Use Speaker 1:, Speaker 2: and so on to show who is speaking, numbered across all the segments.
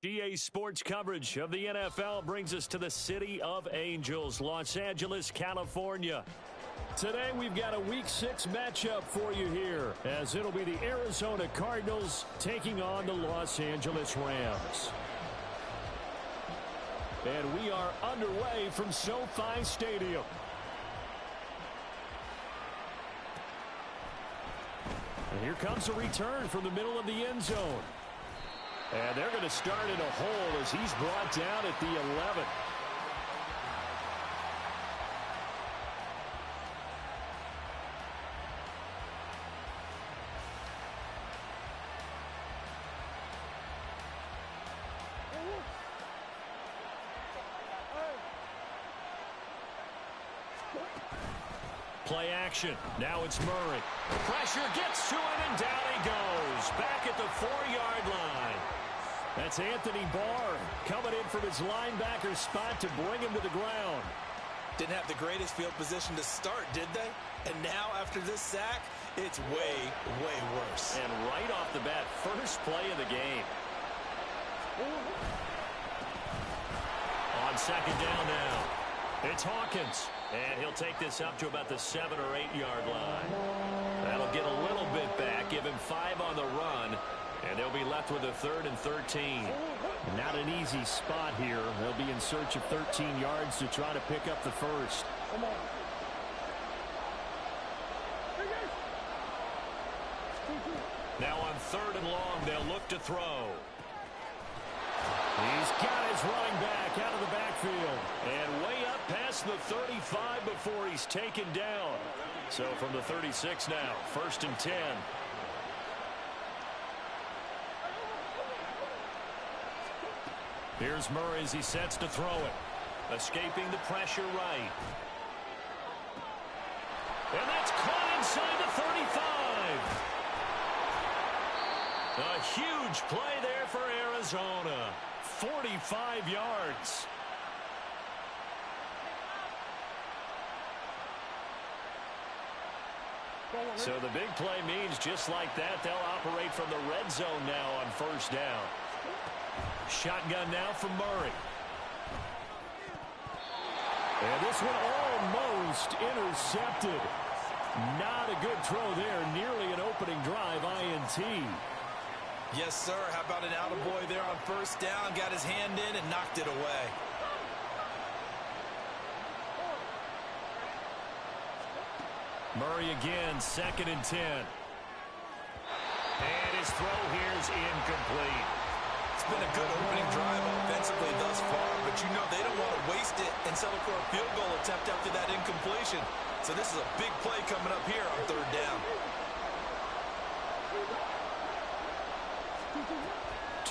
Speaker 1: GA Sports coverage of the NFL brings us to the City of Angels, Los Angeles, California. Today we've got a Week 6 matchup for you here, as it'll be the Arizona Cardinals taking on the Los Angeles Rams. And we are underway from SoFi Stadium. And here comes a return from the middle of the end zone. And they're going to start in a hole as he's brought down at the 11. Play action. Now it's Murray. Pressure gets to him, and down he goes. Back at the 4-yard line. That's Anthony Barr coming in from his linebacker spot to bring him to the ground.
Speaker 2: Didn't have the greatest field position to start, did they? And now, after this sack, it's way, way worse.
Speaker 1: And right off the bat, first play of the game. On second down now, it's Hawkins. And he'll take this up to about the 7 or 8 yard line. That'll get a little bit back, give him 5 on the run. And they'll be left with a 3rd and 13.
Speaker 3: Not an easy spot here. They'll be in search of 13 yards to try to pick up the first.
Speaker 1: Now on 3rd and long, they'll look to throw. He's got his running back out of the backfield. And way up past the 35 before he's taken down. So from the 36 now, 1st and 10. Here's Murray as he sets to throw it. Escaping the pressure right. And that's caught inside the 35. A huge play there for Arizona. 45 yards. So the big play means just like that, they'll operate from the red zone now on 1st down. Shotgun now from Murray. And this one almost intercepted. Not a good throw there. Nearly an opening drive INT.
Speaker 2: Yes, sir. How about an attaboy there on 1st down? Got his hand in and knocked it away.
Speaker 1: Murray again, 2nd and 10. And his throw here is incomplete.
Speaker 2: It's been a good opening drive offensively thus far, but you know they don't want to waste it and settle for a field goal attempt after that incompletion. So this is a big play coming up here on 3rd down.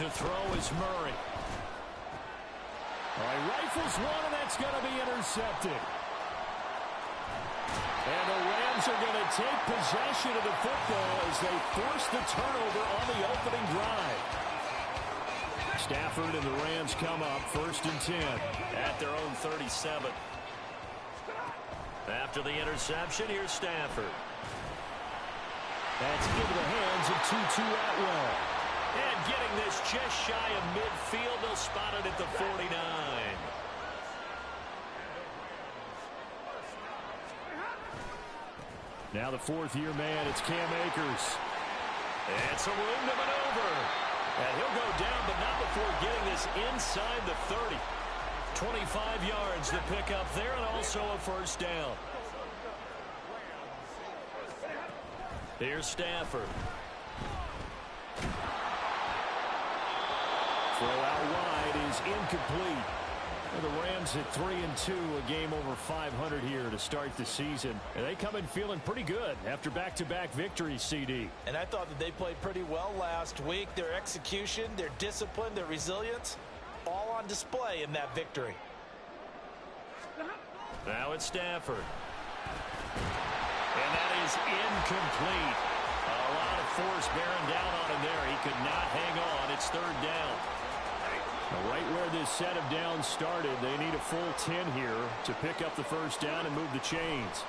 Speaker 1: To throw is Murray.
Speaker 3: All right, rifles one, and that's going to be intercepted.
Speaker 1: And the Rams are going to take possession of the football as they force the turnover on the opening drive.
Speaker 3: Stafford and the Rams come up 1st and 10
Speaker 1: at their own 37. After the interception, here's Stafford.
Speaker 3: That's into the hands of Tutu Atwell.
Speaker 1: And getting this just shy of midfield, they'll spot it at the 49.
Speaker 3: Now the 4th-year man, it's Cam Akers.
Speaker 1: And some room to maneuver. And he'll go down, but not before getting this inside the 30. 25 yards to pick up there, and also a 1st down. Here's Stafford.
Speaker 3: Throw out wide is incomplete. Well, the Rams at 3-2, a game over 500 here to start the season. And they come in feeling pretty good after back-to-back victories, CD.
Speaker 2: And I thought that they played pretty well last week. Their execution, their discipline, their resilience, all on display in that victory.
Speaker 1: Now it's Stafford. And that is incomplete. A lot of force bearing down on him there. He could not hang on. It's 3rd down.
Speaker 3: Right where this set of downs started, they need a full 10 here to pick up the 1st down and move the chains.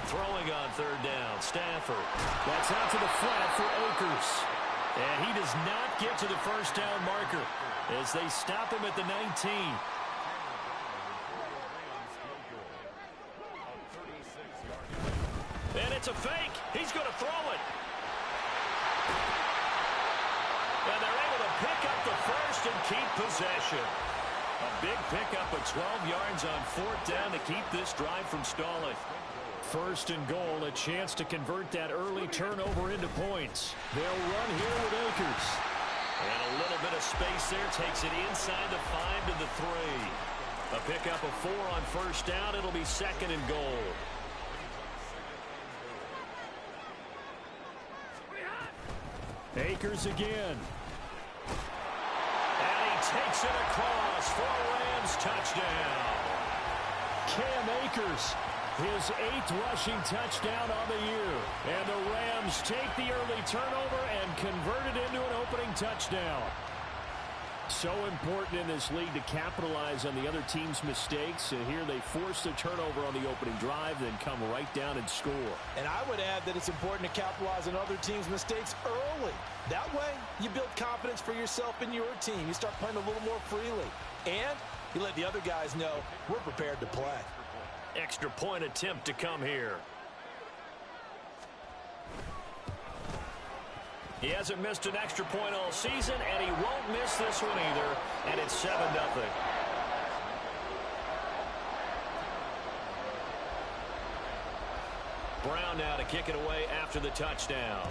Speaker 1: Throwing on 3rd down, Stafford.
Speaker 3: That's out to the flat for Akers.
Speaker 1: And he does not get to the first down marker as they stop him at the 19. And it's a fake. He's going to throw it. And they're able to pick up the first and keep possession. A big pickup of 12 yards on fourth down to keep this drive from stalling. First and goal, a chance to convert that early turnover into points. They'll run here with Akers. And a little bit of space there takes it inside the 5 to the 3. A pickup of 4 on first down. It'll be second and goal. Akers again. And he takes it across for a Rams touchdown. Cam Akers, his 8th rushing touchdown on the year. And the Rams take the early turnover and convert it into an opening touchdown. So important in this league to capitalize on the other team's mistakes. Here they force the turnover on the opening drive, then come right down and score.
Speaker 4: And I would add that it's important to capitalize on other teams' mistakes early. That way, you build confidence for yourself and your team. You start playing a little more freely. And you let the other guys know we're prepared to play.
Speaker 1: Extra point attempt to come here. He hasn't missed an extra point all season, and he won't miss this one either, and it's 7-0. Brown now to kick it away after the touchdown.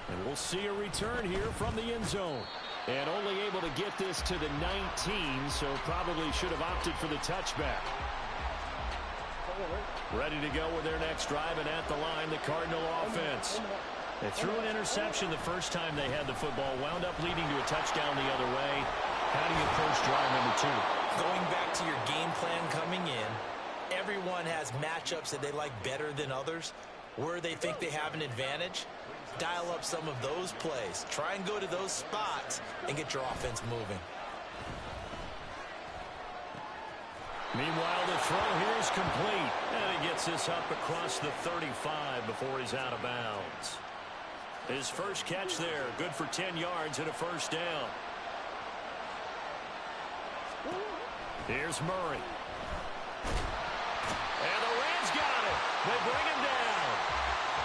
Speaker 1: And we'll see a return here from the end zone. And only able to get this to the 19, so probably should have opted for the touchback. Ready to go with their next drive, and at the line, the Cardinal offense. They threw an interception the first time they had the football, wound up leading to a touchdown the other way. How do you approach drive number 2?
Speaker 2: Going back to your game plan coming in, everyone has matchups that they like better than others. Where they think they have an advantage, dial up some of those plays. Try and go to those spots and get your offense moving.
Speaker 1: Meanwhile, the throw here is complete. And he gets this up across the 35 before he's out of bounds. His first catch there, good for 10 yards and a first down. Here's Murray. And the Rams got it. They bring him down.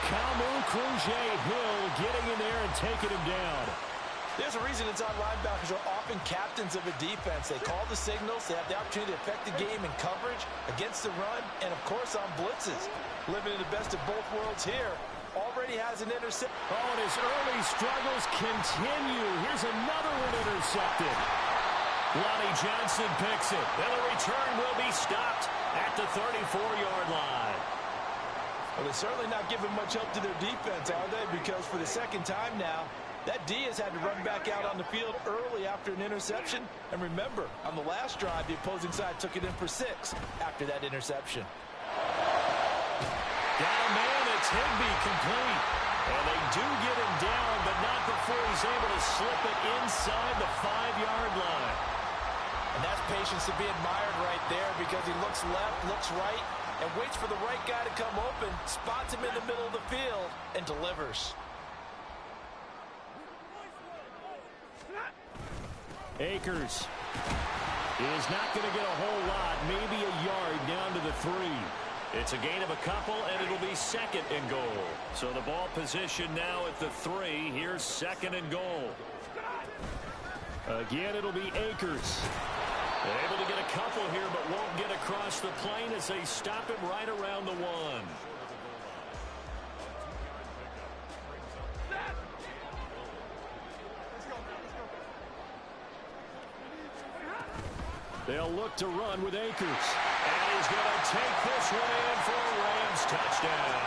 Speaker 1: Kamu Krujay-Hill getting in there and taking him down.
Speaker 4: There's a reason inside linebackers are often captains of a defense. They call the signals. They have the opportunity to affect the game in coverage, against the run, and, of course, on blitzes. Living in the best of both worlds here. Already has an interception.
Speaker 1: Oh, and his early struggles continue. Here's another one intercepted. Lonnie Johnson picks it. And the return will be stopped at the 34-yard line.
Speaker 4: Well, they're certainly not giving much help to their defense, are they? Because for the second time now, that D has had to run back out on the field early after an interception. And remember, on the last drive, the opposing side took it in for 6 after that interception.
Speaker 1: Got a man, it's Higbee complete. And they do get him down, but not before he's able to slip it inside the 5-yard line.
Speaker 4: And that's patience to be admired right there, because he looks left, looks right, and waits for the right guy to come open, spots him in the middle of the field, and delivers.
Speaker 1: Akers is not going to get a whole lot, maybe a yard down to the 3. It's a gain of a couple, and it'll be second and goal. So the ball position now at the 3. Here's second and goal. Again, it'll be Akers. Able to get a couple here, but won't get across the plane as they stop him right around the 1. They'll look to run with Akers. And he's going to take this one in for a Rams touchdown.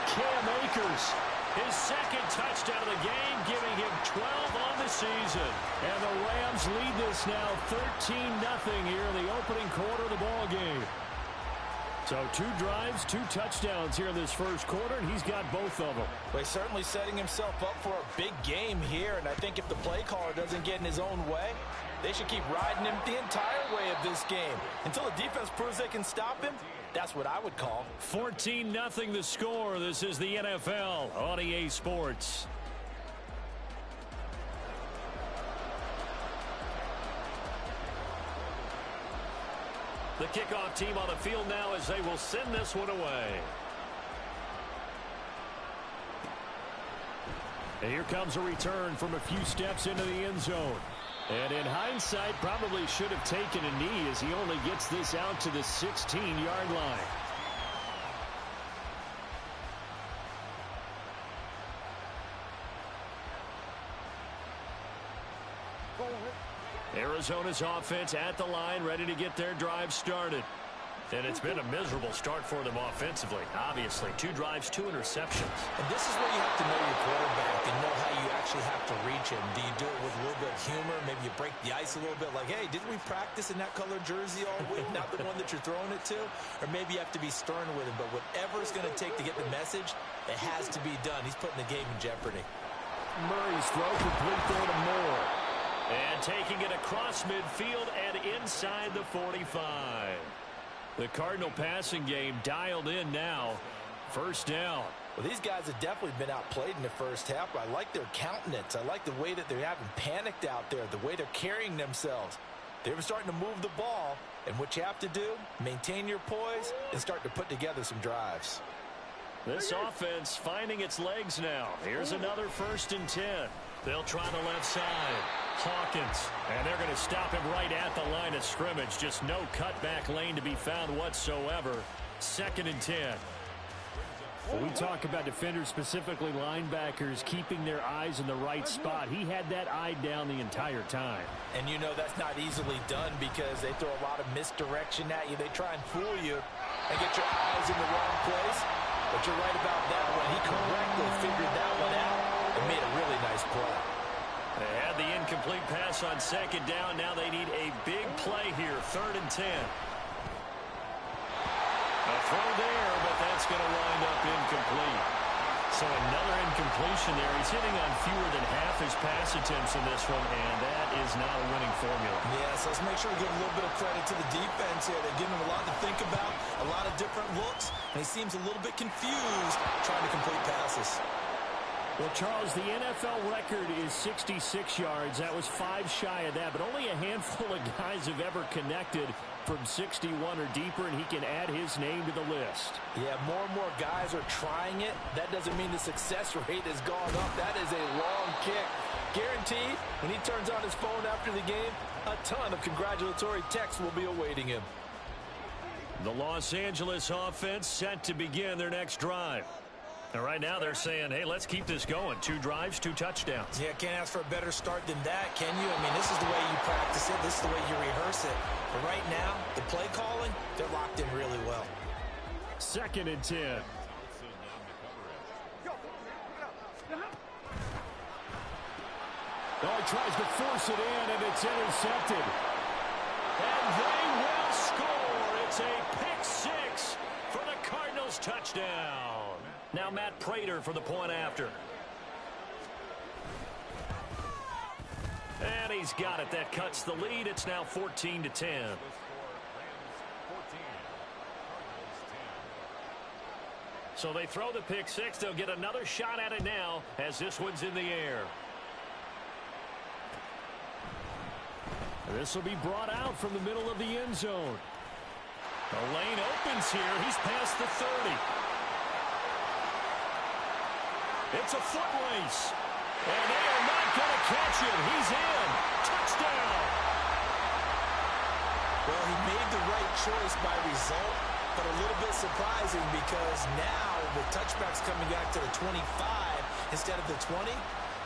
Speaker 1: Cam Akers, his second touchdown of the game, giving him 12 on the season. And the Rams lead this now 13-0 here in the opening quarter of the ball game. So 2 drives, 2 touchdowns here in this first quarter, and he's got both of them.
Speaker 4: Well, he's certainly setting himself up for a big game here, and I think if the play caller doesn't get in his own way, they should keep riding him the entire way of this game. Until the defense proves they can stop him, That's what I would call.
Speaker 1: 14-0 the score. This is the NFL on EA Sports. The kickoff team on the field now as they will send this one away. And here comes a return from a few steps into the end zone. And in hindsight, probably should have taken a knee as he only gets this out to the 16-yard line. Arizona's offense at the line, ready to get their drive started. And it's been a miserable start for them offensively. Obviously, 2 drives, 2 interceptions.
Speaker 2: And this is where you have to know your quarterback and know how you actually have to reach him. Do you do it with a little bit of humor? Maybe you break the ice a little bit like, hey, didn't we practice in that color jersey all week? Not the one that you're throwing it to? Or maybe you have to be stern with him. But whatever it's going to take to get the message, it has to be done. He's putting the game in jeopardy.
Speaker 3: Murray's throw complete there to Moore.
Speaker 1: And taking it across midfield and inside the 45. The Cardinal passing game dialed in now. First down.
Speaker 4: Well, these guys have definitely been outplayed in the first half. I like their countenance. I like the way that they haven't panicked out there, the way they're carrying themselves. They're starting to move the ball, and what you have to do, maintain your poise and start to put together some drives.
Speaker 1: This offense finding its legs now. Here's another 1st and 10. They'll try the left side. Hawkins. And they're going to stop him right at the line of scrimmage. Just no cutback lane to be found whatsoever. 2nd and 10.
Speaker 3: When we talk about defenders, specifically linebackers, keeping their eyes in the right spot, he had that eye down the entire time.
Speaker 4: And you know that's not easily done because they throw a lot of misdirection at you. They try and fool you and get your eyes in the wrong place. But you're right about that one. He correctly figured that one out and made a really nice play.
Speaker 1: They had the incomplete pass on 2nd down. Now they need a big play here. 3rd and 10. A throw there, but that's going to wind up incomplete. So another incompletion there. He's hitting on fewer than half his pass attempts in this one, and that is not a winning formula.
Speaker 2: Yes, let's make sure we give a little bit of credit to the defense here. They're giving him a lot to think about, a lot of different looks, and he seems a little bit confused trying to complete passes.
Speaker 3: Well, Charles, the NFL record is 66 yards. That was 5 shy of that, but only a handful of guys have ever connected from 61 or deeper, and he can add his name to the list.
Speaker 4: Yeah, more and more guys are trying it. That doesn't mean the success rate has gone up. That is a long kick. Guaranteed, when he turns on his phone after the game, a ton of congratulatory texts will be awaiting him.
Speaker 1: The Los Angeles offense set to begin their next drive. And right now they're saying, hey, let's keep this going. 2 drives, 2 touchdowns.
Speaker 2: Yeah, can't ask for a better start than that, can you? I mean, this is the way you practice it. This is the way you rehearse it. But right now, the play calling, they're locked in really well.
Speaker 3: 2nd and 10. Oh, he tries to force it in, and it's intercepted.
Speaker 1: And they will score. It's a pick 6 for the Cardinals touchdown. Now Matt Prater for the point after. And he's got it. That cuts the lead. It's now 14-10. So they throw the pick 6. They'll get another shot at it now as this one's in the air.
Speaker 3: This will be brought out from the middle of the end zone.
Speaker 1: The lane opens here. He's past the 30. It's a foot race. And they are not going to catch him. He's in. Touchdown.
Speaker 2: Well, he made the right choice by result, but a little bit surprising because now the touchback's coming back to the 25 instead of the 20.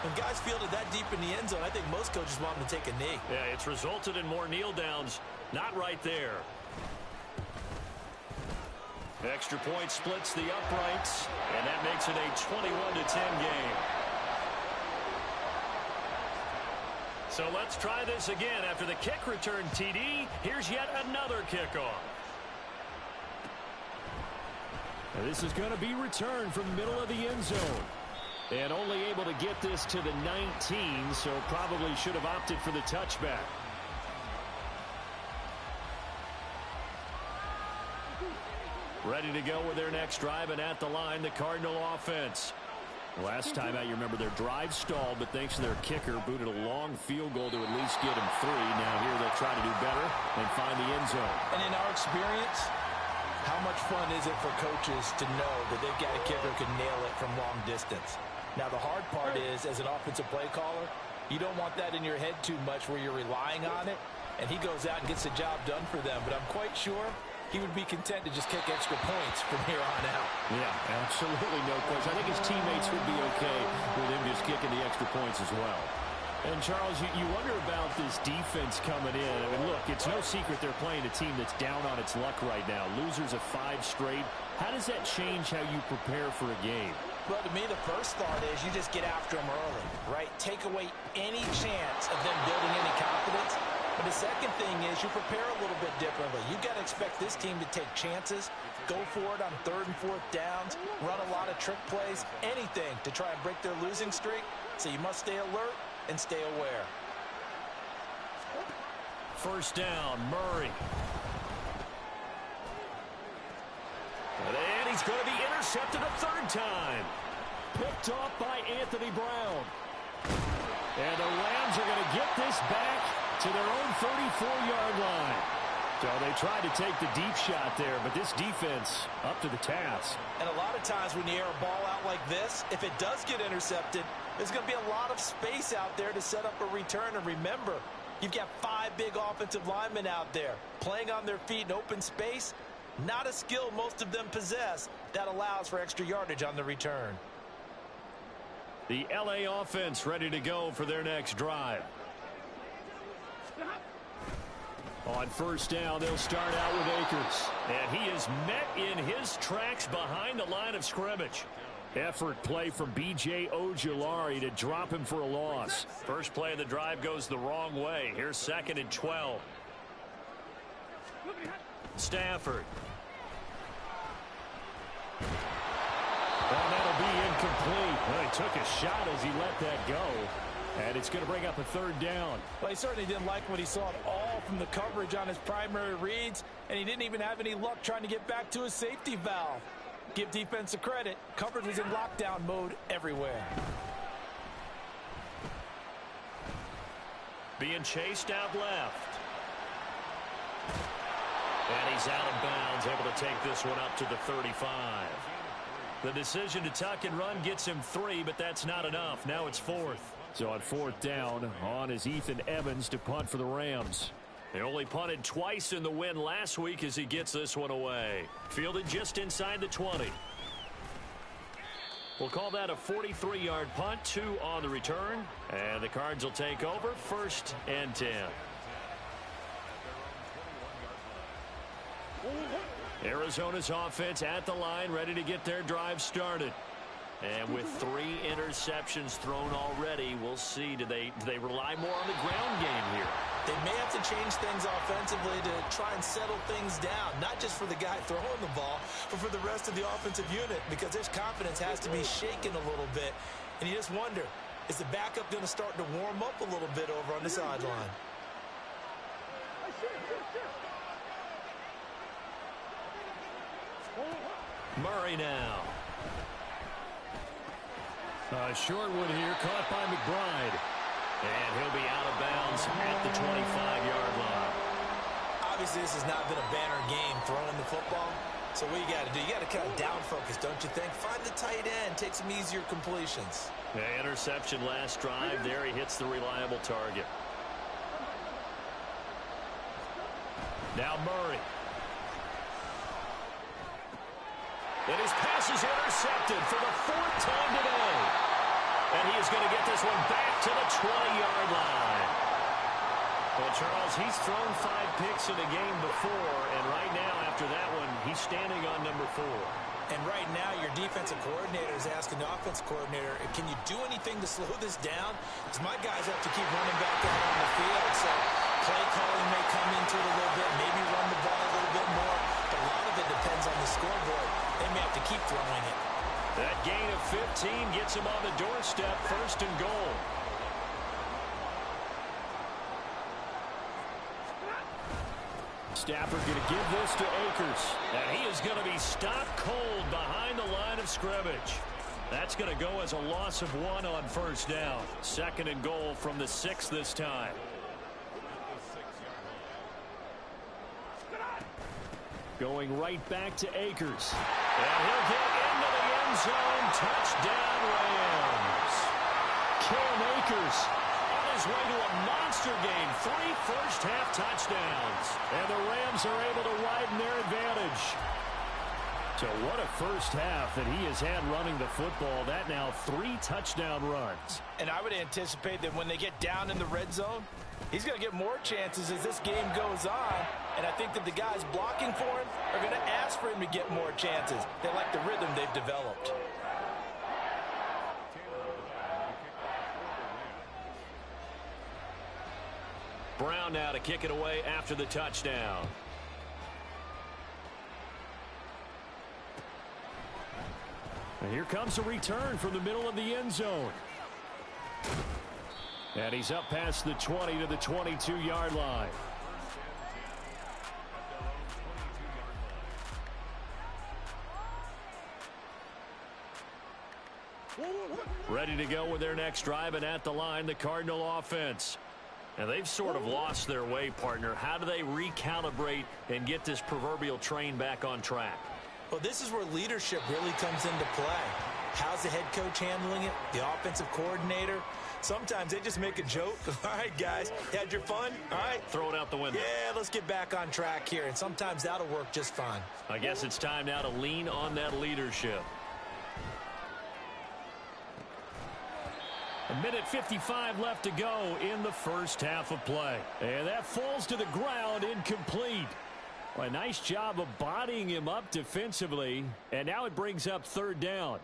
Speaker 2: When guys fielded that deep in the end zone, I think most coaches want them to take a knee.
Speaker 1: Yeah, it's resulted in more kneel downs. Not right there. Extra point splits the uprights, and that makes it a 21-10 game. So let's try this again. After the kick return TD, here's yet another kickoff.
Speaker 3: Now this is going to be returned from the middle of the end zone. And only able to get this to the 19, so probably should have opted for the touchback.
Speaker 1: Ready to go with their next drive, and at the line, the Cardinal offense. Last time out, you remember their drive stalled, but thanks to their kicker, booted a long field goal to at least get him 3. Now here they'll try to do better and find the end zone.
Speaker 4: And in our experience, how much fun is it for coaches to know that they've got a kicker who can nail it from long distance? Now, the hard part is, as an offensive play caller, you don't want that in your head too much where you're relying on it, and he goes out and gets the job done for them. But I'm quite sure he would be content to just kick extra points from here on out.
Speaker 3: Yeah, absolutely no question. I think his teammates would be okay with him just kicking the extra points as well.
Speaker 1: And, Charles, you wonder about this defense coming in. I mean, look, it's no secret they're playing a team that's down on its luck right now. Losers of 5 straight. How does that change how you prepare for a game?
Speaker 2: Well, to me, the first thought is you just get after them early, right? Take away any chance of them building any confidence. But the second thing is you prepare a little bit differently. You've got to expect this team to take chances, go for it on 3rd and 4th downs, run a lot of trick plays, anything to try and break their losing streak. So you must stay alert and stay aware.
Speaker 1: First down, Murray. And he's going to be intercepted a 3rd time. Picked off by Anthony Brown. And the Rams are going to get this back to their own 34-yard line. So they tried to take the deep shot there, but this defense up to the task.
Speaker 2: And a lot of times when you air a ball out like this, if it does get intercepted, there's going to be a lot of space out there to set up a return. And remember, you've got 5 big offensive linemen out there playing on their feet in open space. Not a skill most of them possess that allows for extra yardage on the return.
Speaker 1: The LA offense ready to go for their next drive. On first down, they'll start out with Akers. And he is met in his tracks behind the line of scrimmage. Effort play from B.J. Ojulari to drop him for a loss. First play of the drive goes the wrong way. Here's 2nd and 12. Stafford. And that'll be incomplete. Well, he took a shot as he let that go. And it's going to bring up a 3rd down.
Speaker 4: Well, he certainly didn't like what he saw at all from the coverage on his primary reads, and he didn't even have any luck trying to get back to his safety valve. Give defense a credit. Coverage was in lockdown mode everywhere.
Speaker 1: Being chased out left. And he's out of bounds, able to take this one up to the 35. The decision to tuck and run gets him 3, but that's not enough. Now it's 4th. So on 4th down, on is Ethan Evans to punt for the Rams. They only punted twice in the win last week as he gets this one away. Fielded just inside the 20. We'll call that a 43-yard punt, 2 on the return. And the Cards will take over, 1st and 10. Arizona's offense at the line, ready to get their drive started. And with 3 interceptions thrown already, we'll see. Do they rely more on the ground game here?
Speaker 2: They may have to change things offensively to try and settle things down, not just for the guy throwing the ball, but for the rest of the offensive unit, because their confidence has to be shaken a little bit. And you just wonder, is the backup going to start to warm up a little bit over on the sideline?
Speaker 1: Murray now.
Speaker 3: Short one here, caught by McBride.
Speaker 1: And he'll be out of bounds at the 25-yard line.
Speaker 2: Obviously, this has not been a banner game throwing the football. So what you got to do, you got to kind of down focus, don't you think? Find the tight end, take some easier completions.
Speaker 1: The interception last drive. There he hits the reliable target. Now Murray. And his pass is intercepted for the 4th time today. And he is going to get this one back to the 20-yard line. Well, Charles, he's thrown 5 picks in a game before, and right now, after that one, he's standing on number 4.
Speaker 2: And right now, your defensive coordinator is asking the offensive coordinator, can you do anything to slow this down? Because my guys have to keep running back out on the field. So play calling may come into it a little bit, maybe run the ball a little bit more. But a lot of it depends on the scoreboard. They may have to keep throwing it.
Speaker 1: That gain of 15 gets him on the doorstep, 1st and goal.
Speaker 3: Stafford going to give this to Akers.
Speaker 1: And he is going to be stopped cold behind the line of scrimmage. That's going to go as a loss of 1 on first down. 2nd and goal from the 6 this time.
Speaker 3: Going right back to Akers.
Speaker 1: And he'll get into the end zone. Touchdown, Rams.
Speaker 3: Cam Akers
Speaker 1: On his way to a monster game. 3 first-half touchdowns.
Speaker 3: And the Rams are able to widen their advantage. So what a first half that he has had running the football. That now 3 touchdown runs.
Speaker 4: And I would anticipate that when they get down in the red zone, he's going to get more chances as this game goes on. And I think that the guys blocking for him are going to ask for him to get more chances. They like the rhythm they've developed.
Speaker 1: Brown now to kick it away after the touchdown.
Speaker 3: And here comes a return from the middle of the end zone. And he's up past the 20 to the 22-yard line. Ready to go with their next drive, and at the line, the Cardinal offense.
Speaker 1: And they've sort of lost their way, partner. How do they recalibrate and get this proverbial train back on track?
Speaker 2: Well, this is where leadership really comes into play. How's the head coach handling it? The offensive coordinator? Sometimes they just make a joke. All right, guys, you had your fun? All right.
Speaker 1: Throw it out the window.
Speaker 2: Yeah, let's get back on track here. And sometimes that'll work just fine.
Speaker 1: I guess it's time now to lean on that leadership.
Speaker 3: A minute 55 left to go in the first half of play. And that falls to the ground, incomplete. Well, a nice job of bodying him up defensively. And now it brings up 3rd down.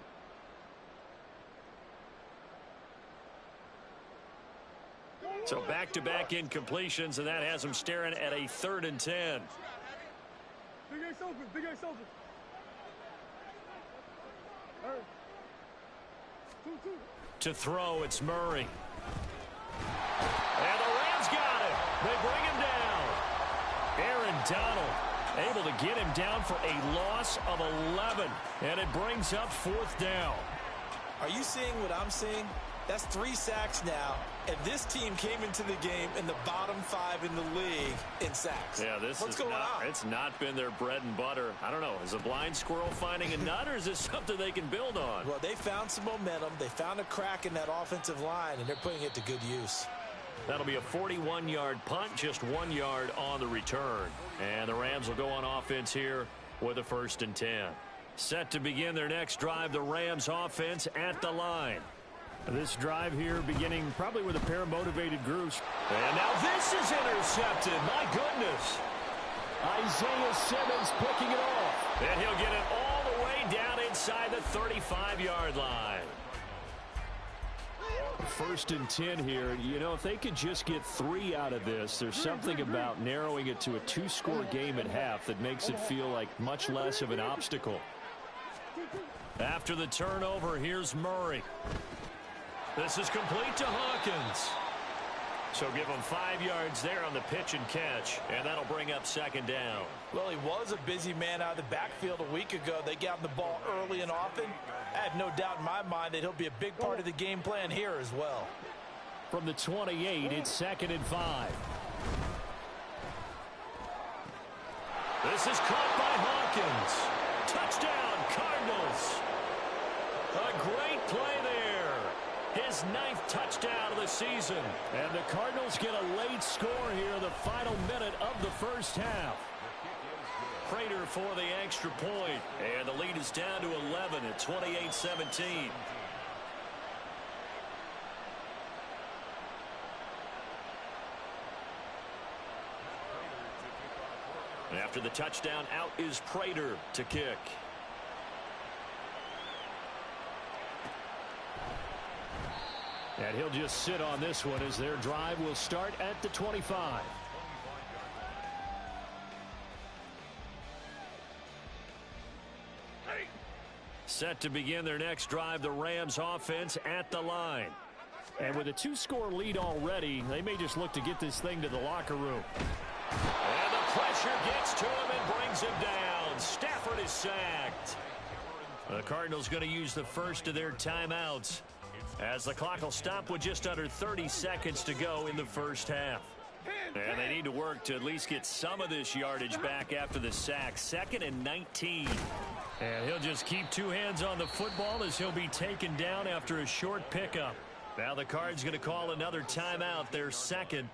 Speaker 1: So back-to-back incompletions, and that has him staring at a 3rd and 10.
Speaker 5: Big Ace open, Big Ace open. All right. 2-2.
Speaker 1: To throw, it's Murray. And the Rams got him. They bring him down.
Speaker 3: Aaron Donald able to get him down for a loss of 11. And it brings up 4th down.
Speaker 2: Are you seeing what I'm seeing? That's 3 sacks now, and this team came into the game in the bottom 5 in the league in sacks.
Speaker 1: Yeah,
Speaker 2: What's going on?
Speaker 1: It's not been their bread and butter. I don't know. Is a blind squirrel finding a nut, or is this something they can build on?
Speaker 2: Well, they found some momentum. They found a crack in that offensive line, and they're putting it to good use.
Speaker 1: That'll be a 41-yard punt, just 1 yard on the return. And the Rams will go on offense here with a 1st and 10. Set to begin their next drive, the Rams offense at the line.
Speaker 3: This drive here beginning probably with a pair of motivated groups.
Speaker 1: And now this is intercepted. My goodness.
Speaker 3: Isaiah Simmons picking it off.
Speaker 1: And he'll get it all the way down inside the 35-yard line.
Speaker 3: 1st and 10 here. You know, if they could just get 3 out of this, there's something about narrowing it to a 2-score game at half that makes it feel like much less of an obstacle.
Speaker 1: After the turnover, here's Murray. This is complete to Hawkins. So give him 5 yards there on the pitch and catch, and that'll bring up 2nd down.
Speaker 4: Well, he was a busy man out of the backfield a week ago. They got him the ball early and often. I have no doubt in my mind that he'll be a big part of the game plan here as well.
Speaker 3: From the 28, it's 2nd and 5.
Speaker 1: This is caught by Hawkins. Touchdown, Cardinals. A great play there. His 9th touchdown of the season.
Speaker 3: And the Cardinals get a late score here in the final minute of the first half.
Speaker 1: Prater for the extra point. And the lead is down to 11 at 28-17. After the touchdown, out is Prater to kick.
Speaker 3: And he'll just sit on this one as their drive will start at the 25.
Speaker 1: Set to begin their next drive, the Rams offense at the line.
Speaker 3: And with a 2-score lead already, they may just look to get this thing to the locker room.
Speaker 1: And the pressure gets to him and brings him down. Stafford is sacked. The Cardinals going to use the first of their timeouts as the clock will stop with just under 30 seconds to go in the first half. And they need to work to at least get some of this yardage back after the sack. 2nd and 19. And he'll just keep two hands on the football as he'll be taken down after a short pickup. Now the Cards going to call another timeout, their second.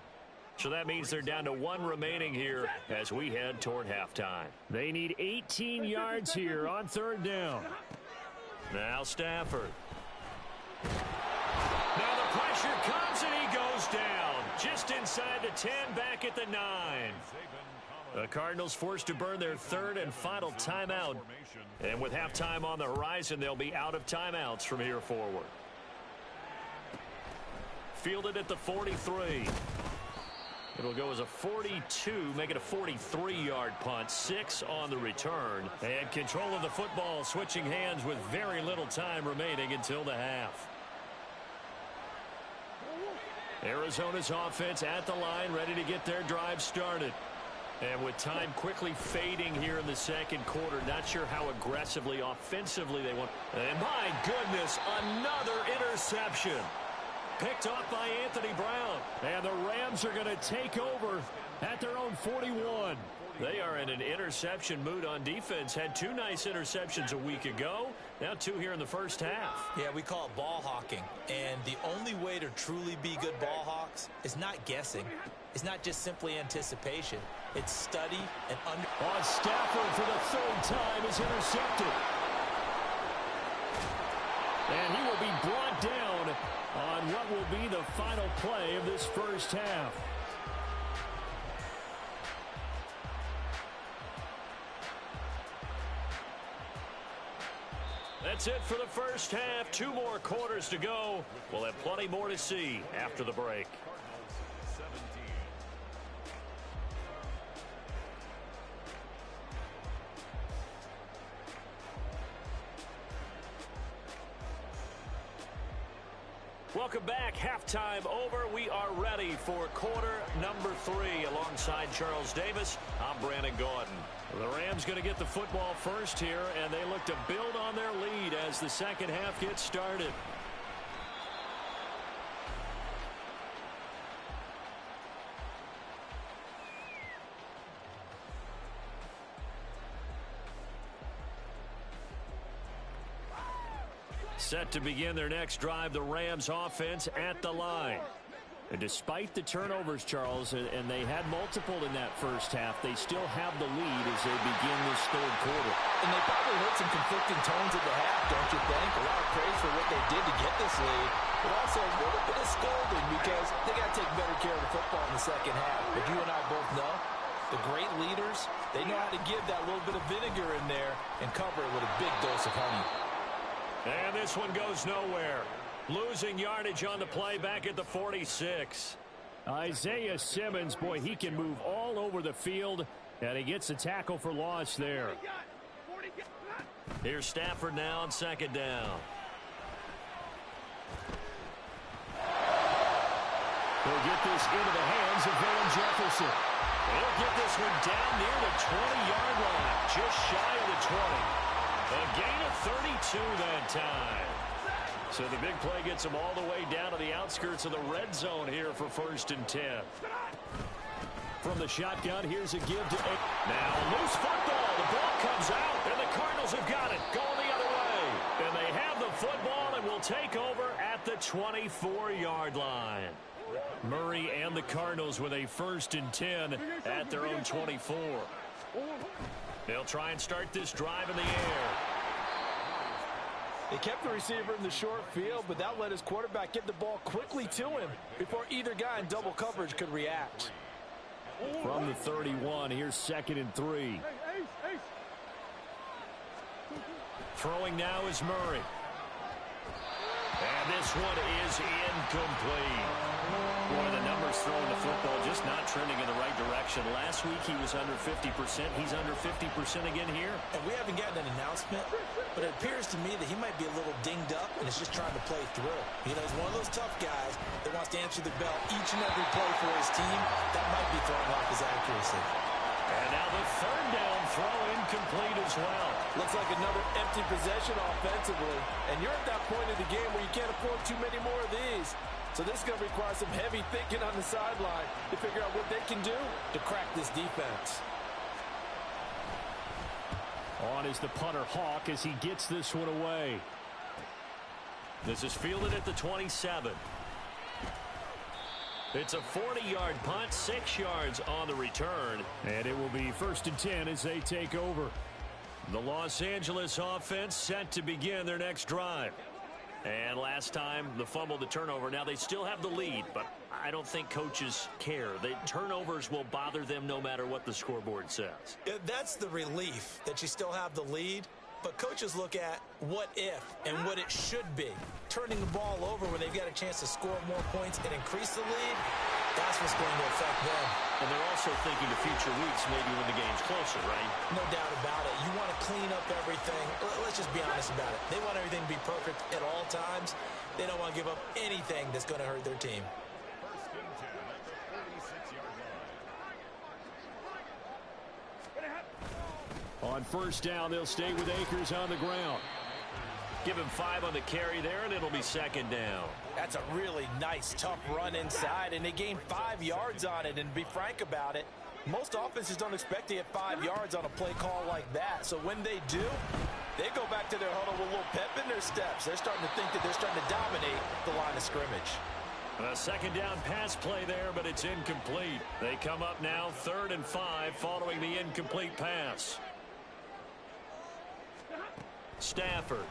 Speaker 1: So that means they're down to one remaining here as we head toward halftime.
Speaker 3: They need 18 yards here on 3rd down.
Speaker 1: Now Stafford. Now the pressure comes and he goes down. Just inside the 10, back at the 9. The Cardinals forced to burn their 3rd and final timeout. And with halftime on the horizon, they'll be out of timeouts from here forward. Fielded at the 43. It'll go as a 42, make it a 43-yard punt. 6 on the return. And control of the football switching hands with very little time remaining until the half. Arizona's offense at the line, ready to get their drive started. And with time quickly fading here in the second quarter, not sure how aggressively, offensively they want. And my goodness, another interception. Picked off by Anthony Brown. And the Rams are going to take over at their own 41. They are in an interception mood on defense. Had 2 nice interceptions a week ago. Now 2 here in the first half.
Speaker 2: Yeah, we call it ball hawking. And the only way to truly be good ball hawks is not guessing. It's not just simply anticipation. It's study and under.
Speaker 3: On Stafford for the 3rd time is intercepted. And he will be brought down on what will be the final play of this first half.
Speaker 1: That's it for the first half. 2 more quarters to go. We'll have plenty more to see after the break. Welcome back. Halftime over. We are ready for quarter number 3. Alongside Charles Davis, I'm Brandon Gordon. The Rams going to get the football first here, and they look to build on their lead as the second half gets started. Set to begin their next drive, the Rams offense at the line. And despite the turnovers, Charles, and they had multiple in that first half, they still have the lead as they begin this 3rd quarter.
Speaker 4: And they probably heard some conflicting tones at the half, don't you think? A lot of praise for what they did to get this lead, but also a little bit of scolding because they got to take better care of the football in the second half. But you and I both know the great leaders, they know how to give that little bit of vinegar in there and cover it with a big dose of honey.
Speaker 1: And this one goes nowhere. Losing yardage on the play back at the 46.
Speaker 3: Isaiah Simmons, boy, he can move all over the field, and he gets a tackle for loss there.
Speaker 1: Here's Stafford now on 2nd down.
Speaker 3: They'll get this into the hands of Van Jefferson.
Speaker 1: They'll get this one down near the 20-yard line, just shy of the 20. A gain of 32 that time. So the big play gets them all the way down to the outskirts of the red zone here for 1st and 10.
Speaker 3: From the shotgun, here's a give to...
Speaker 1: Now loose football. The ball comes out, and the Cardinals have got it. Going the other way. And they have the football and will take over at the 24-yard line. Murray and the Cardinals with a 1st and 10 at their own 24. They'll try and start this drive in the air.
Speaker 4: They kept the receiver in the short field, but that let his quarterback get the ball quickly to him before either guy in double coverage could react.
Speaker 3: From the 31, here's 2nd and 3.
Speaker 1: Throwing now is Murray. And this one is incomplete. Boy, the numbers throwing the football just not trending in the right direction. Last week he was under 50%. He's under 50% again here.
Speaker 2: And we haven't gotten an announcement, but it appears to me that he might be a little dinged up and is just trying to play through. You know, he's one of those tough guys that wants to answer the bell each and every play for his team. That might be throwing off his accuracy.
Speaker 1: And now the third down throw incomplete as well.
Speaker 4: Looks like another empty possession offensively. And you're at that point of the game where you can't afford too many more of these. So this is going to require some heavy thinking on the sideline to figure out what they can do to crack this defense.
Speaker 3: On is the punter Hawk as he gets this one away.
Speaker 1: This is fielded at the 27. It's a 40-yard punt, 6 yards on the return.
Speaker 3: And it will be 1st and 10 as they take over.
Speaker 1: The Los Angeles offense set to begin their next drive. And last time, the fumble, the turnover. Now they still have the lead, but I don't think coaches care. The turnovers will bother them no matter what the scoreboard says.
Speaker 2: That's the relief that you still have the lead. But coaches look at what if and what it should be. Turning the ball over when they've got a chance to score more points and increase the lead, that's what's going to affect them.
Speaker 1: And they're also thinking of future weeks, maybe when the game's closer, right?
Speaker 2: No doubt about it. You want to clean up everything. Let's just be honest about it. They want everything to be perfect at all times. They don't want to give up anything that's going to hurt their team.
Speaker 3: On 1st down, they'll stay with Akers on the ground.
Speaker 1: Give him 5 on the carry there, and it'll be 2nd down.
Speaker 4: That's a really nice, tough run inside, and they gained 5 yards on it. And to be frank about it, most offenses don't expect to get 5 yards on a play call like that. So when they do, they go back to their huddle with a little pep in their steps. They're starting to think that they're starting to dominate the line of scrimmage.
Speaker 1: A 2nd down pass play there, but it's incomplete. They come up now 3rd and 5 following the incomplete pass. Stafford.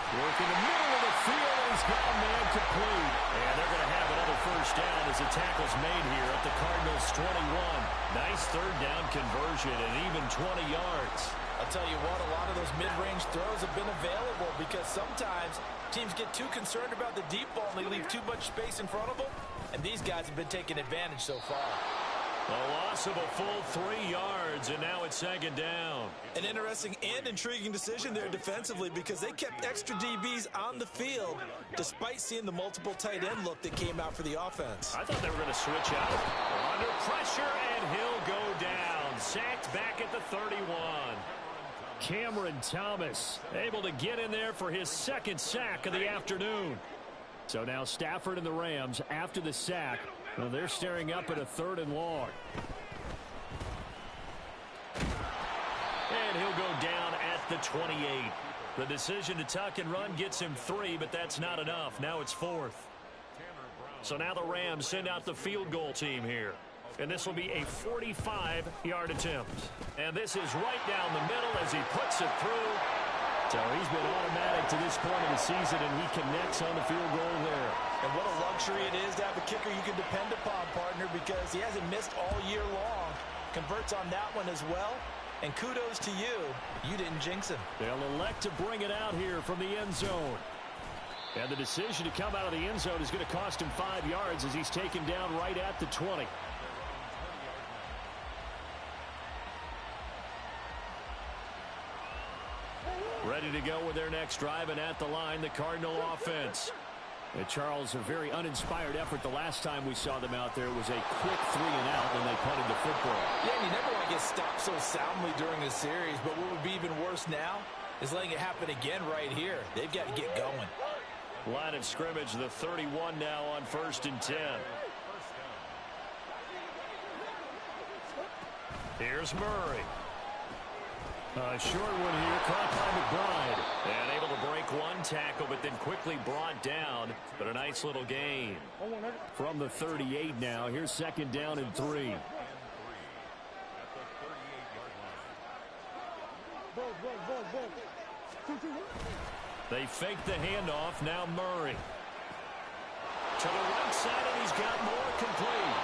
Speaker 3: Working the middle of the field, and he's gone man complete.
Speaker 1: And they're going to have another 1st down as the tackle's made here at the Cardinals' 21. Nice 3rd down conversion and even 20 yards.
Speaker 4: I'll tell you what, a lot of those mid-range throws have been available because sometimes teams get too concerned about the deep ball and they leave too much space in front of them. And these guys have been taking advantage so far.
Speaker 1: A loss of a full 3 yards, and now it's 2nd down.
Speaker 2: An interesting and intriguing decision there defensively because they kept extra DBs on the field despite seeing the multiple tight end look that came out for the offense.
Speaker 1: I thought they were going to switch out. Under pressure, and he'll go down. Sacked back at the 31.
Speaker 3: Cameron Thomas able to get in there for his 2nd sack of the afternoon. So now Stafford and the Rams after the sack. Well, they're staring up at a 3rd and long.
Speaker 1: And he'll go down at the 28. The decision to tuck and run gets him 3, but that's not enough. Now it's 4th. So now the Rams send out the field goal team here. And this will be a 45-yard attempt. And this is right down the middle as he puts it through.
Speaker 3: So he's been automatic to this point of the season, and he connects on the field goal there.
Speaker 4: And what a luxury it is to have a kicker you can depend upon, partner, because he hasn't missed all year long. Converts on that one as well. And kudos to you. You didn't jinx him.
Speaker 3: They'll elect to bring it out here from the end zone. And the decision to come out of the end zone is going to cost him 5 yards as he's taken down right at the 20. Ready to go with their next drive, and at the line, the Cardinal offense. And Charles, a very uninspired effort. The last time we saw them out there was a quick 3 and out when they punted the football.
Speaker 4: Yeah, and you never want to get stopped so soundly during a series, but what would be even worse now is letting it happen again right here. They've got to get going.
Speaker 1: Line of scrimmage, the 31 now on 1st and 10. Here's Murray.
Speaker 3: A short one here, caught by McBride.
Speaker 1: And able to break one tackle, but then quickly brought down. But a nice little gain.
Speaker 3: From the 38 now, here's 2nd down and 3.
Speaker 1: They fake the handoff, now Murray. To the right side, and he's got more complete.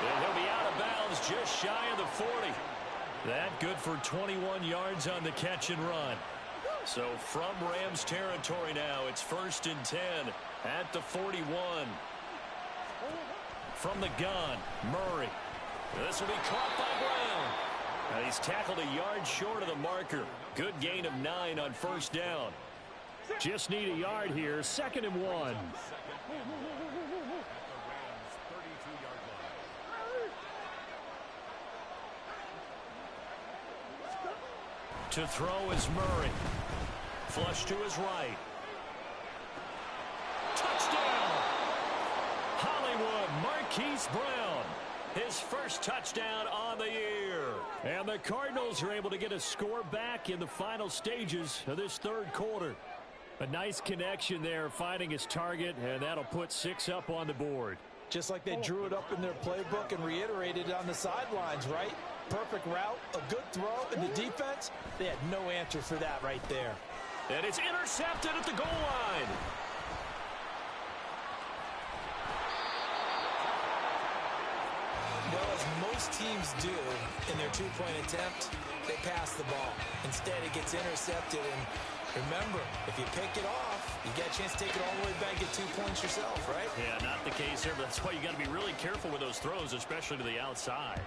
Speaker 1: And he'll be out of bounds just shy of the 40. That good for 21 yards on the catch and run. So from Rams territory now, it's 1st and 10 at the 41. From the gun, Murray. This will be caught by Brown. And he's tackled a yard short of the marker. Good gain of 9 on 1st down.
Speaker 3: Just need a yard here, 2nd and 1.
Speaker 1: To throw is Murray. Flush to his right. Touchdown! Hollywood Marquise Brown. His first touchdown on the year. And the Cardinals are able to get a score back in the final stages of this third quarter. A nice connection there, finding his target, and that'll put 6 up on the board.
Speaker 4: Just like they drew it up in their playbook and reiterated it on the sidelines, right? Perfect route, a good throw, and the defense, they had no answer for that right there.
Speaker 1: And it's intercepted at the goal line.
Speaker 2: Well, as most teams do in their two-point attempt, they pass the ball. Instead, it gets intercepted. And remember, if you pick it off, you get a chance to take it all the way back, get 2 points yourself, right?
Speaker 1: Yeah, not the case here, but that's why you got to be really careful with those throws, especially to the outside.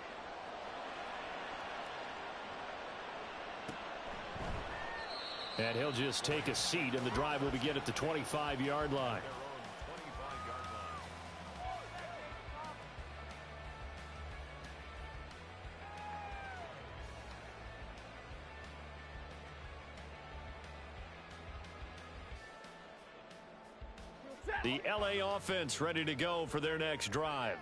Speaker 1: And he'll just take a seat, and the drive will begin at the 25-yard line. The LA offense ready to go for their next drive.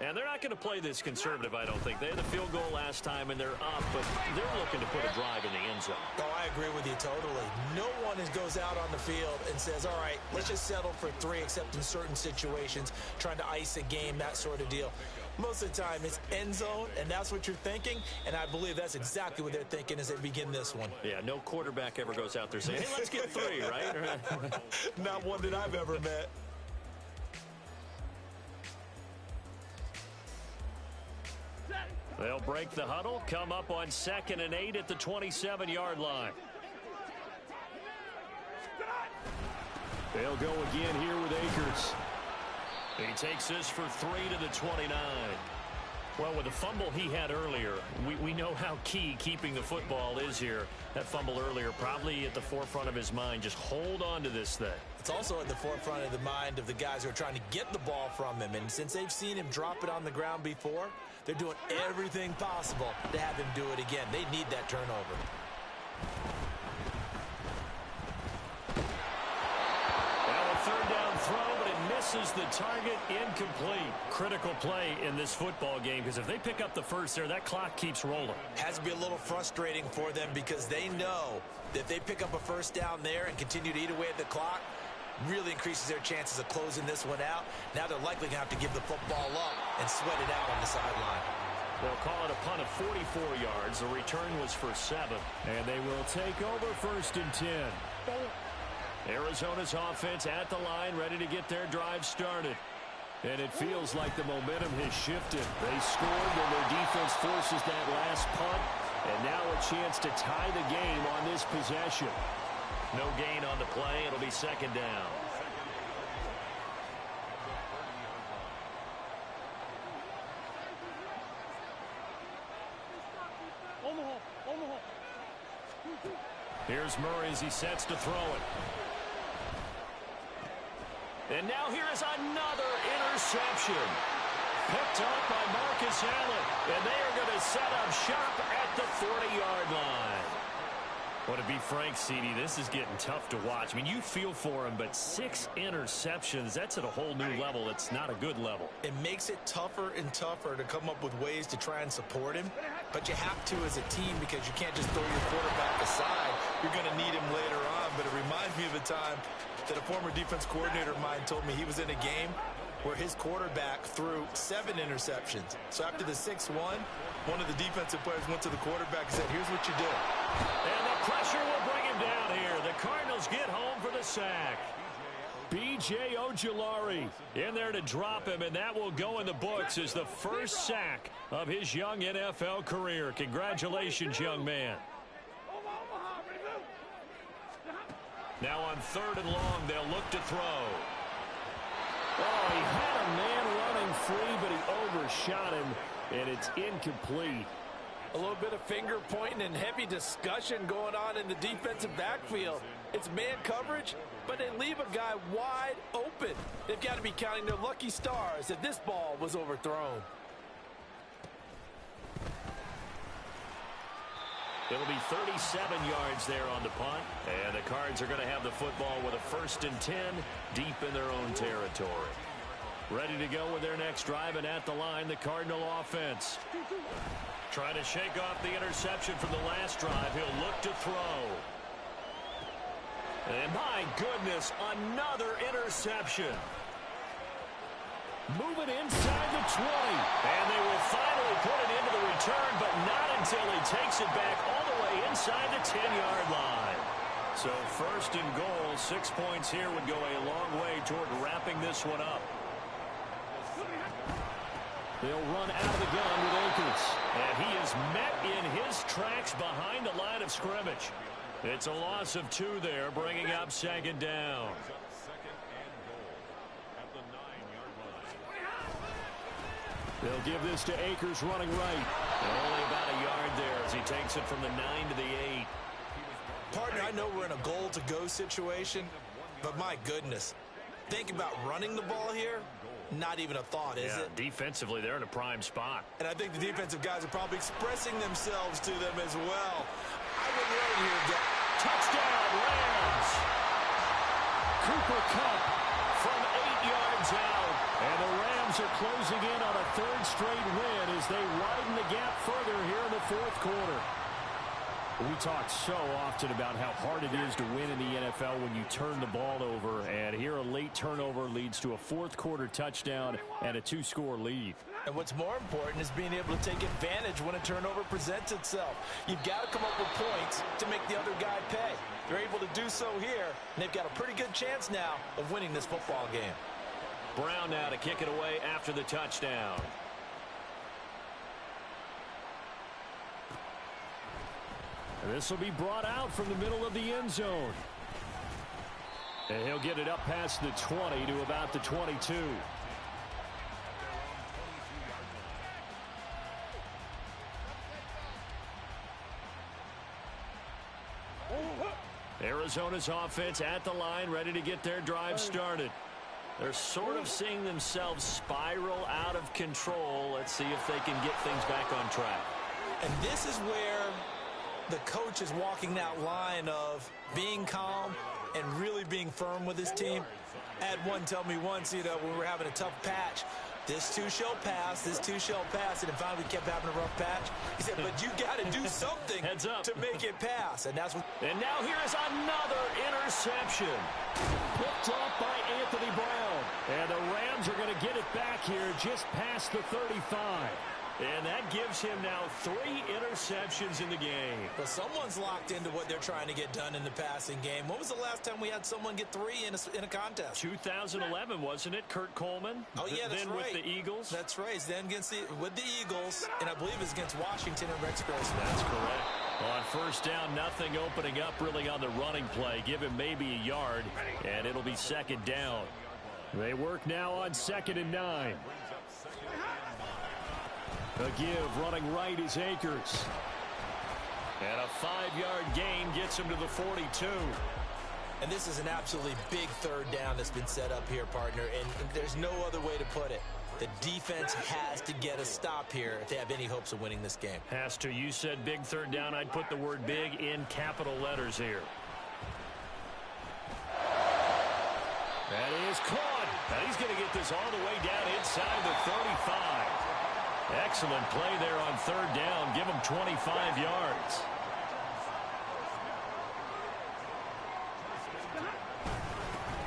Speaker 1: And they're not going to play this conservative, I don't think. They had the field goal last time, and they're up, but they're looking to put a drive in the end zone.
Speaker 2: Oh, I agree with you totally. No one goes out on the field and says, all right, let's just settle for 3, except in certain situations, trying to ice a game, that sort of deal. Most of the time, it's end zone, and that's what you're thinking, and I believe that's exactly what they're thinking as they begin this one.
Speaker 1: Yeah, no quarterback ever goes out there saying, hey, let's get 3, right?
Speaker 2: Not one that I've ever met.
Speaker 1: They'll break the huddle, come up on 2nd and 8 at the 27-yard line. They'll go again here with Akers. He takes this for 3 to the 29. Well, with the fumble he had earlier, we know how key keeping the football is here. That fumble earlier probably at the forefront of his mind. Just hold on to this thing.
Speaker 2: It's also at the forefront of the mind of the guys who are trying to get the ball from him. And since they've seen him drop it on the ground before, they're doing everything possible to have him do it again. They need that turnover.
Speaker 1: Now a 3rd down throw, but it misses the target, incomplete. Critical play in this football game, because if they pick up the first there, that clock keeps rolling.
Speaker 2: Has to be a little frustrating for them because they know that if they pick up a first down there and continue to eat away at the clock, really increases their chances of closing this one out. Now they're likely going to have to give the football up and sweat it out on the sideline.
Speaker 1: They'll call it a punt of 44 yards. The return was for 7. And they will take over 1st and 10. Arizona's offense at the line, ready to get their drive started. And it feels like the momentum has shifted. They scored, and their defense forces that last punt. And now a chance to tie the game on this possession. No gain on the play. It'll be 2nd down. Here's Murray as he sets to throw it. And now here is another interception. Picked up by Marcus Allen. And they are going to set up shop at the 40-yard line. Well, to be frank, CD, this is getting tough to watch. I mean, you feel for him, but 6 interceptions, that's at a whole new level. It's not a good level.
Speaker 2: It makes it tougher and tougher to come up with ways to try and support him. But you have to as a team because you can't just throw your quarterback aside. You're going to need him later on. But it reminds me of a time that a former defense coordinator of mine told me he was in a game where his quarterback threw 7 interceptions. So after the 6-1, one of the defensive players went to the quarterback and said, here's what you do.
Speaker 1: And the pressure will bring him down here. The Cardinals get home for the sack. B.J. Ojulari in there to drop him, and that will go in the books as the first sack of his young NFL career. Congratulations, young man. Now on 3rd and long, they'll look to throw. Oh, he had a man running free, but he overshot him, and it's incomplete.
Speaker 4: A little bit of finger pointing and heavy discussion going on in the defensive backfield. It's man coverage, but they leave a guy wide open. They've got to be counting their lucky stars that this ball was overthrown.
Speaker 1: It'll be 37 yards there on the punt. And the Cards are going to have the football with a 1st and 10 deep in their own territory. Ready to go with their next drive, and at the line, the Cardinal offense. Trying to shake off the interception from the last drive. He'll look to throw. And my goodness, another interception. Moving inside the 20. And they will finally put it into the return, but not until he takes it back all the way inside the 10-yard line. So 1st and goal, 6 points here would go a long way toward wrapping this one up.
Speaker 3: They'll run out of the gun with Akers.
Speaker 1: And he is met in his tracks behind the line of scrimmage. It's a loss of 2 there, bringing up 2nd down.
Speaker 3: They'll give this to Akers running right.
Speaker 1: And only about a yard there as he takes it from the 9 to the 8.
Speaker 2: Partner, I know we're in a goal-to-go situation, but my goodness. Think about running the ball here. Not even a thought, is it?
Speaker 1: Defensively, they're in a prime spot.
Speaker 2: And I think the defensive guys are probably expressing themselves to them as well. I would right here.
Speaker 1: Touchdown, Rams!
Speaker 3: Cooper Kupp
Speaker 1: From 8 yards out.
Speaker 3: And the Rams are closing in on a 3rd straight win as they widen the gap further here in the 4th quarter. We talk so often about how hard it is to win in the NFL when you turn the ball over. And here a late turnover leads to a 4th quarter touchdown and a 2-score lead.
Speaker 4: And what's more important is being able to take advantage when a turnover presents itself. You've got to come up with points to make the other guy pay. They're able to do so here, and they've got a pretty good chance now of winning this football game.
Speaker 1: Brown now to kick it away after the touchdown.
Speaker 3: And this will be brought out from the middle of the end zone. And he'll get it up past the 20 to about the 22. Arizona's offense at the line, ready to get their drive started.
Speaker 1: They're sort of seeing themselves spiral out of control. Let's see if they can get things back on track.
Speaker 2: And this is where the coach is walking that line of being calm and really being firm with his team. I had one tell me once, when we were having a tough patch, this too shall pass, this too shall pass, and finally we kept having a rough patch. He said, but you got to do something
Speaker 1: Heads up.
Speaker 2: to make it pass. And that's what.
Speaker 1: And now here is another interception.
Speaker 3: Picked off by Anthony Brown. And the Rams are going to get it back here just past the 35.
Speaker 1: And that gives him now 3 interceptions in the game.
Speaker 2: But someone's locked into what they're trying to get done in the passing game. When was the last time we had someone get 3 in a contest?
Speaker 1: 2011, wasn't it? Kurt Coleman?
Speaker 2: Oh, yeah, that's
Speaker 1: then
Speaker 2: right.
Speaker 1: With the Eagles?
Speaker 2: That's right. Then with the Eagles, and I believe it's against Washington and Rex Grossman.
Speaker 1: That's correct. On 1st down, nothing opening up really on the running play. Give him maybe a yard, and it'll be 2nd down.
Speaker 3: They work now on 2nd and 9. A give running right is Akers.
Speaker 1: And a 5-yard gain gets him to the 42.
Speaker 2: And this is an absolutely big 3rd down that's been set up here, partner, and there's no other way to put it. The defense has to get a stop here if they have any hopes of winning this game.
Speaker 1: Has to. You said big 3rd down. I'd put the word big in capital letters here.
Speaker 3: That is caught.
Speaker 1: And he's going to get this all the way down inside the 35. Excellent play there on 3rd down. Give him 25 yards.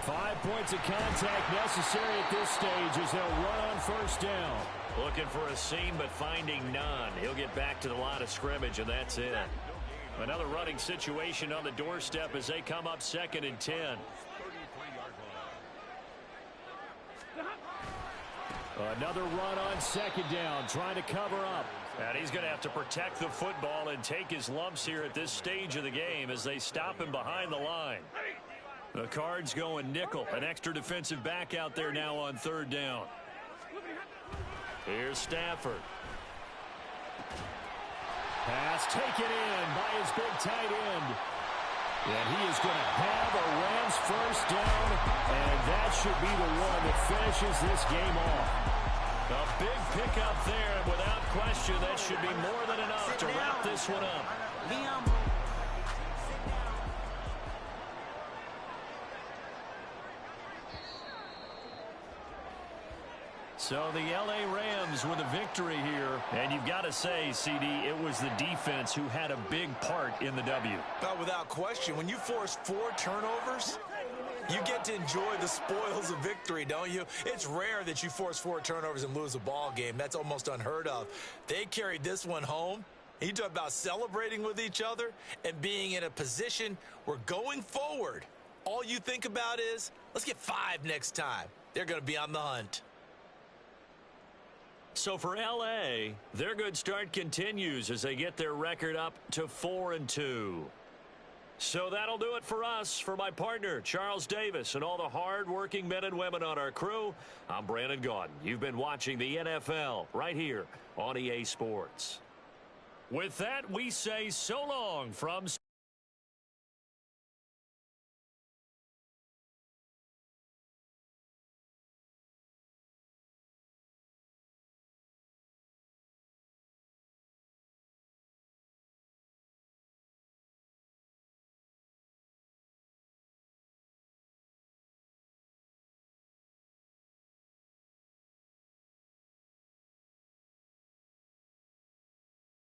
Speaker 3: Five points of contact necessary at this stage as they'll run on 1st down.
Speaker 1: Looking for a seam, but finding none. He'll get back to the line of scrimmage, and that's it. Another running situation on the doorstep as they come up 2nd and 10.
Speaker 3: Another run on 2nd down, trying to cover up.
Speaker 1: And he's going to have to protect the football and take his lumps here at this stage of the game as they stop him behind the line. The Cards going nickel. An extra defensive back out there now on 3rd down. Here's Stafford.
Speaker 3: Pass taken in by his big tight end. And he is going to have a Rams 1st down, and that should be the one that finishes this game off.
Speaker 1: A big pickup there, and without question, that should be more than enough to wrap this one up. So the L.A. Rams with a victory here. And you've got to say, CD, it was the defense who had a big part in the W.
Speaker 2: Without question, when you force 4 turnovers, you get to enjoy the spoils of victory, don't you? It's rare that you force 4 turnovers and lose a ball game. That's almost unheard of. They carried this one home. You talk about celebrating with each other and being in a position where going forward, all you think about is, let's get 5 next time. They're going to be on the hunt.
Speaker 1: So for L.A., their good start continues as they get their record up to 4-2. So that'll do it for us. For my partner, Charles Davis, and all the hard-working men and women on our crew, I'm Brandon Gaudin. You've been watching the NFL right here on EA Sports. With that, we say so long from